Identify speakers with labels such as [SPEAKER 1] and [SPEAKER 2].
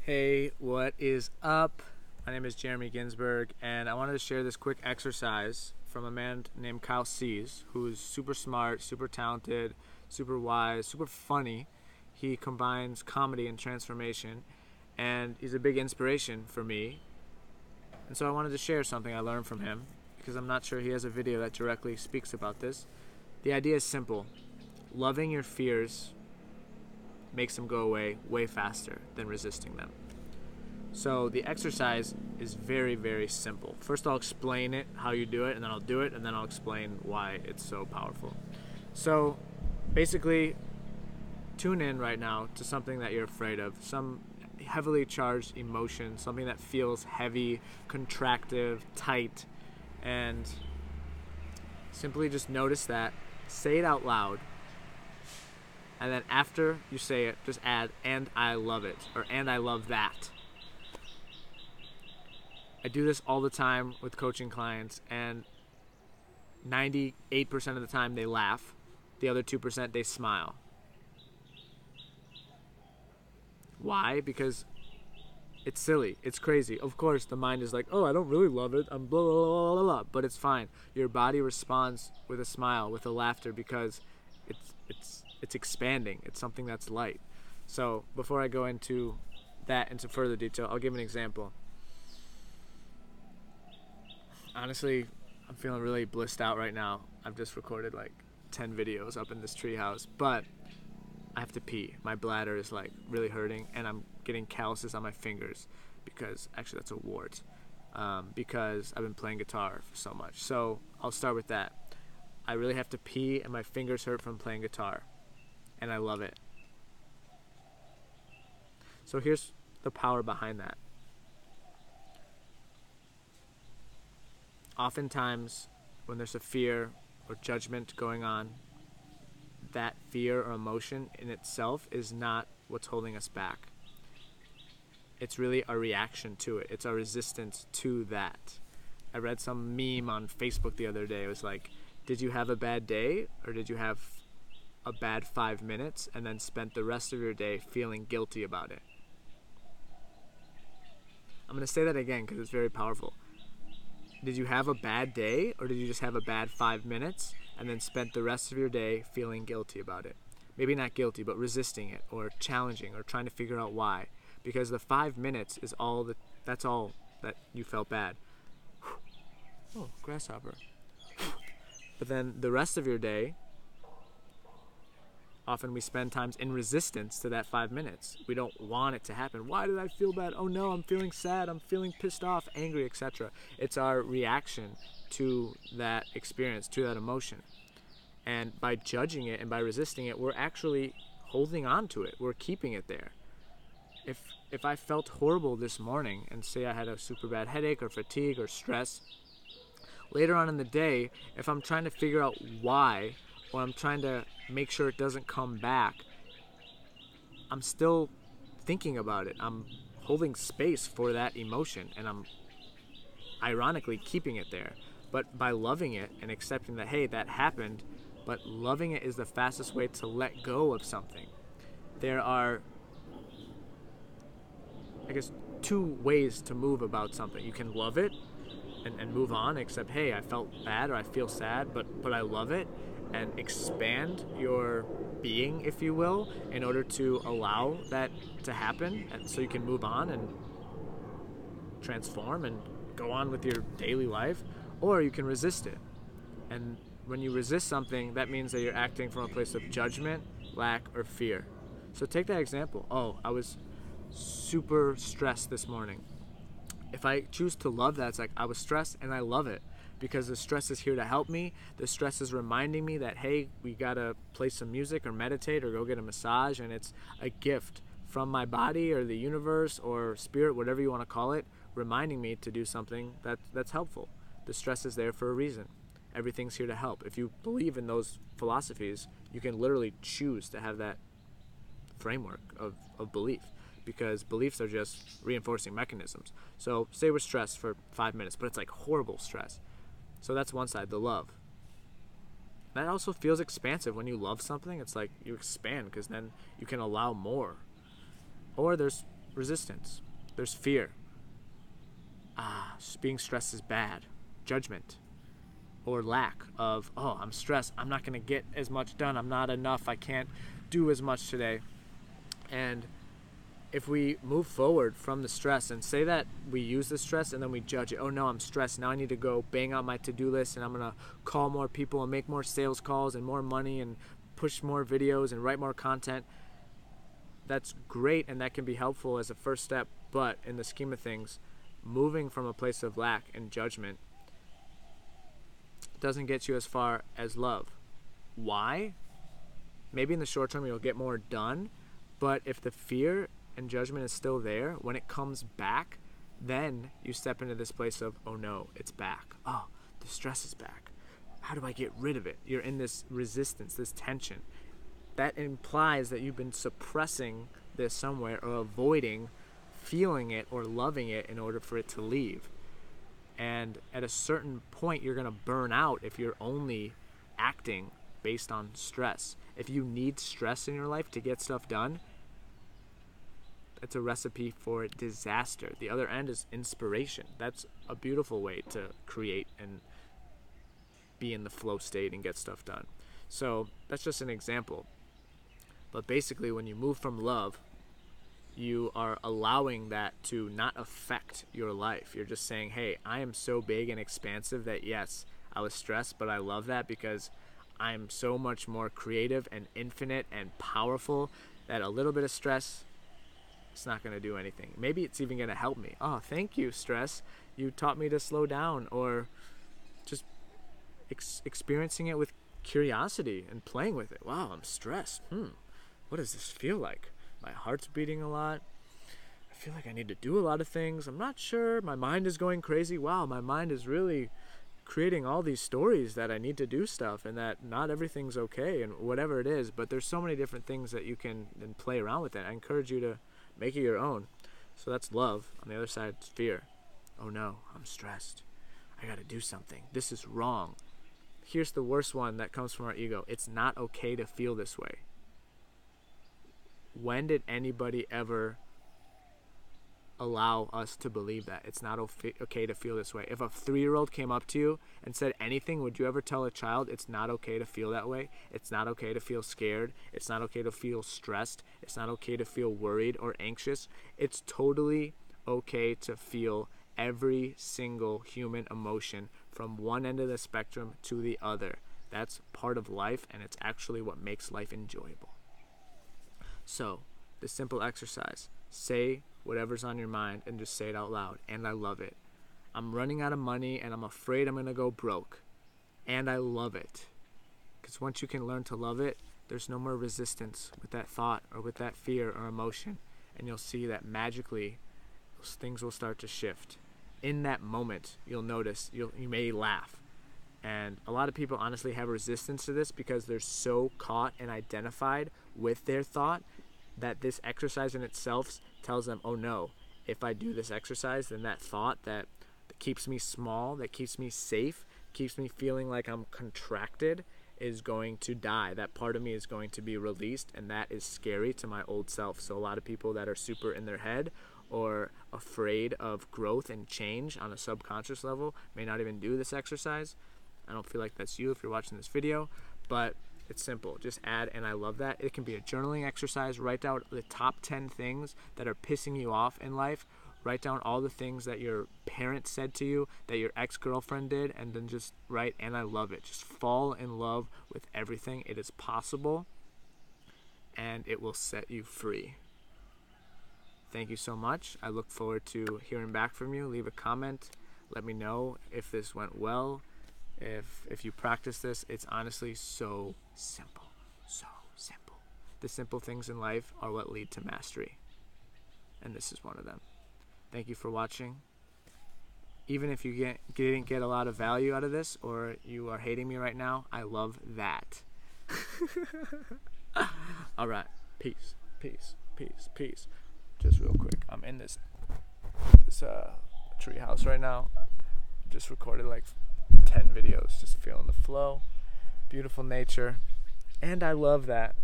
[SPEAKER 1] Hey, what is up? My name is Jeremy Ginsburg, and I wanted to share this quick exercise from a man named Kyle Cease, who's super smart, super talented, super wise, super funny. He combines comedy and transformation, and he's a big inspiration for me. And so I wanted to share something I learned from him because I'm not sure he has a video that directly speaks about this. The idea is simple: loving your fears makes them go away way faster than resisting them. So the exercise is very, very simple. First, I'll explain it, how you do it, and then I'll do it, and then I'll explain why it's so powerful. So basically, tune in right now to something that you're afraid of, some heavily charged emotion, something that feels heavy, contractive, tight, and simply just notice that, say it out loud, and then after you say it, just add, and I love it, or and I love that. I do this all the time with coaching clients, and 98% of the time they laugh. The other 2% they smile. Why? Because it's silly. It's crazy. Of course, the mind is like, oh, I don't really love it. I'm blah, blah, blah, blah, blah. But it's fine. Your body responds with a smile, with a laughter, because it's expanding. It's something that's light. So before I go into further detail, I'll give an example. Honestly, I'm feeling really blissed out right now. I've just recorded like 10 videos up in this treehouse, but I have to pee. My bladder is like really hurting, and I'm getting calluses on my fingers because actually that's a wart. Because I've been playing guitar for so much. So I'll start with that. I really have to pee, and my fingers hurt from playing guitar, and I love it. So here's the power behind that. Oftentimes, when there's a fear or judgment going on, that fear or emotion in itself is not what's holding us back. It's really a reaction to it. It's our resistance to that. I read some meme on Facebook the other day. It was like, did you have a bad day, or did you have a bad 5 minutes and then spent the rest of your day feeling guilty about it? I'm going to say that again because it's very powerful. Did you have a bad day, or did you just have a bad 5 minutes and then spent the rest of your day feeling guilty about it? Maybe not guilty, but resisting it or challenging or trying to figure out why. Because the 5 minutes is that's all that you felt bad. Oh, grasshopper. But then the rest of your day, often we spend times in resistance to that 5 minutes. We don't want it to happen. Why did I feel bad? Oh no, I'm feeling sad, I'm feeling pissed off, angry, etc. It's our reaction to that experience, to that emotion. And by judging it and by resisting it, we're actually holding on to it. We're keeping it there. If I felt horrible this morning, and say I had a super bad headache or fatigue or stress, later on in the day, if I'm trying to figure out why, or I'm trying to make sure it doesn't come back, I'm still thinking about it. I'm holding space for that emotion, and I'm ironically keeping it there. But by loving it and accepting that, hey, that happened, but loving it is the fastest way to let go of something. There are, I guess, two ways to move about something. You can love it and move on, except, hey, I felt bad or I feel sad, but I love it, and expand your being, if you will, in order to allow that to happen, and so you can move on and transform and go on with your daily life. Or you can resist it. And when you resist something, that means that you're acting from a place of judgment, lack, or fear. So take that example. Oh, I was super stressed this morning. If I choose to love that, it's like I was stressed and I love it, because the stress is here to help me. The stress is reminding me that, hey, we gotta play some music or meditate or go get a massage, and it's a gift from my body or the universe or spirit, whatever you want to call it, reminding me to do something that's helpful. The stress is there for a reason. Everything's here to help. If you believe in those philosophies, you can literally choose to have that framework of belief, because beliefs are just reinforcing mechanisms. So say we're stressed for 5 minutes, but it's like horrible stress. So that's one side, the love. That also feels expansive. When you love something, it's like you expand, because then you can allow more. Or there's resistance. There's fear. Being stressed is bad. Judgment. Or lack of, I'm stressed. I'm not going to get as much done. I'm not enough. I can't do as much today. And if we move forward from the stress and say that we use the stress and then we judge it, oh no, I'm stressed, now I need to go bang out my to-do list and I'm going to call more people and make more sales calls and more money and push more videos and write more content. That's great and that can be helpful as a first step, but in the scheme of things, moving from a place of lack and judgment doesn't get you as far as love. Why? Maybe in the short term you'll get more done, but if the fear and judgment is still there, when it comes back, then you step into this place of, oh no, it's back. Oh, the stress is back. How do I get rid of it? You're in this resistance, this tension. That implies that you've been suppressing this somewhere or avoiding feeling it or loving it in order for it to leave. And at a certain point, you're going to burn out if you're only acting based on stress. If you need stress in your life to get stuff done, it's a recipe for disaster. The other end is inspiration. That's a beautiful way to create and be in the flow state and get stuff done. So that's just an example. But basically, when you move from love, you are allowing that to not affect your life. You're just saying, hey, I am so big and expansive that yes, I was stressed, but I love that because I'm so much more creative and infinite and powerful that a little bit of stress, it's not going to do anything. Maybe it's even going to help me. Oh, thank you, stress. You taught me to slow down. Or just experiencing it with curiosity and playing with it. Wow, I'm stressed. What does this feel like? My heart's beating a lot. I feel like I need to do a lot of things. I'm not sure. My mind is going crazy. Wow, my mind is really creating all these stories that I need to do stuff and that not everything's okay and whatever it is. But there's so many different things that you can then play around with it. I encourage you to make it your own. So that's love. On the other side, it's fear. Oh no, I'm stressed. I got to do something. This is wrong. Here's the worst one that comes from our ego. It's not okay to feel this way. When did anybody ever allow us to believe that it's not okay to feel this way? If a 3-year-old came up to you and said anything, would you ever tell a child it's not okay to feel that way? It's not okay to feel scared. It's not okay to feel stressed. It's not okay to feel worried or anxious. It's totally okay to feel every single human emotion from one end of the spectrum to the other. That's part of life, and it's actually what makes life enjoyable. So, the simple exercise, say whatever's on your mind and just say it out loud. And I love it. I'm running out of money and I'm afraid I'm going to go broke. And I love it. Because once you can learn to love it, there's no more resistance with that thought or with that fear or emotion. And you'll see that magically those things will start to shift. In that moment, you'll notice, you may laugh. And a lot of people honestly have resistance to this because they're so caught and identified with their thought that this exercise in itself tells them, oh no, if I do this exercise, then that thought that keeps me small, that keeps me safe, keeps me feeling like I'm contracted, is going to die. That part of me is going to be released, and that is scary to my old self. So a lot of people that are super in their head or afraid of growth and change on a subconscious level may not even do this exercise. I don't feel like that's you if you're watching this video, but it's simple. Just add, and I love that. It can be a journaling exercise. Write down the top 10 things that are pissing you off in life. Write down all the things that your parents said to you, that your ex-girlfriend did, and then just write, and I love it. Just fall in love with everything. It is possible, and it will set you free. Thank you so much. I look forward to hearing back from you. Leave a comment. Let me know if this went well. If you practice this, it's honestly so simple. So simple. The simple things in life are what lead to mastery. And this is one of them. Thank you for watching. Even if you didn't get a lot of value out of this, or you are hating me right now, I love that. All right. Peace, peace, peace, peace. Just real quick, I'm in this tree house right now. Just recorded like 10 videos, just feeling the flow, beautiful nature, and I love that